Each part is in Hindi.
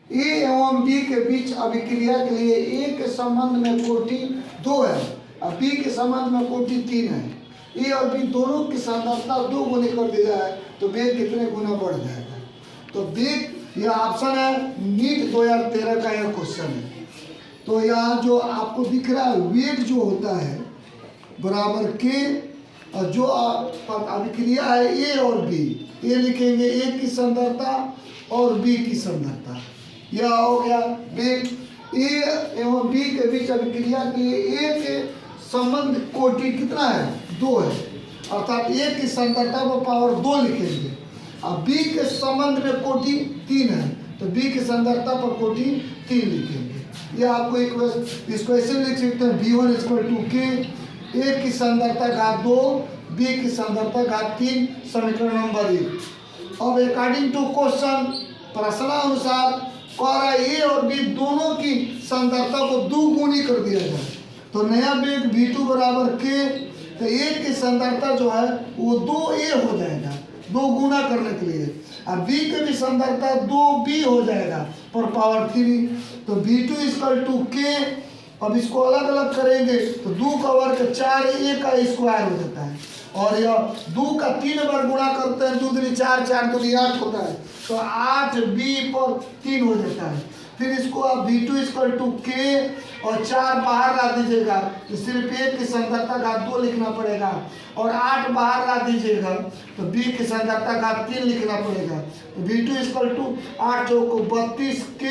ए एवं बी के बीच अभिक्रिया के लिए ए के संबंध में कोटि 2 है और बी के संबंध में कोटि 3 है। ए और बी दोनों की सांद्रता 2 गुनी कर दिया है तो वेग कितने गुना बढ़ जाएगा। तो वेग यह ऑप्शन है नीट 2013 का यह क्वेश्चन है। तो यहाँ जो आपको दिख रहा है वेग जो होता है बराबर के और जो अभिक्रिया है ए और बी, ए लिखेंगे ए की सांद्रता और बी की सांद्रता। यह हो गया वेग ए एवं बी के बीच अभिक्रिया के लिए ए के संबंध कोटि कितना है 2 है, अर्थात ए की सांद्रता को पावर 2 लिखेंगे। अब बी के संबंध में कोटि 3 है तो बी की सांद्रता पर कोटि 3 लिखेंगे। यह आपको इसको ऐसे लिख सकते हैं V1 = K, ए की सांद्रता घात 2 बी की सांद्रता घात 3, समीकरण नंबर 1। अब अकॉर्डिंग टू क्वेश्चन प्रश्नानुसार कह रहा है ए और बी दोनों की सांद्रता को 2 गुनी कर दिया जाए तो नया वेग V2 बराबर K, तो ए की सांद्रता जो है वो 2a हो जाएगा 2 गुना करने के लिए। अब बी की भी सांद्रता 2b हो जाएगा पर पावर 3, तो V2 = K। अब इसको अलग अलग करेंगे तो 2 का वर्ग 4a का स्क्वायर हो जाता है और यह 2 का 3 बार गुणा करते हैं 2 दूनी 4, 4 दूनी 8 होता है तो 8b पर 3 हो जाता है। फिर इसको आप V2 = K और 4 बाहर ला दीजिएगा तो सिर्फ a की सांद्रता घात 2 लिखना पड़ेगा और 8 बाहर ला दीजिएगा तो b की सांद्रता घात 3 लिखना पड़ेगा। तो V2 = 8 चौको 32K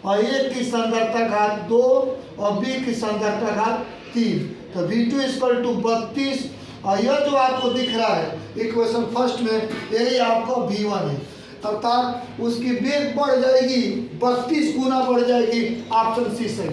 और ए की सांद्रता घात 2 और बी की सांद्रता घात 3, तो V2 = 32 और यह जो आपको दिख रहा है इक्वेशन फर्स्ट में यही आपका V1 है, अर्थात उसकी वेग बढ़ जाएगी 32 गुना बढ़ जाएगी। ऑप्शन सी सही।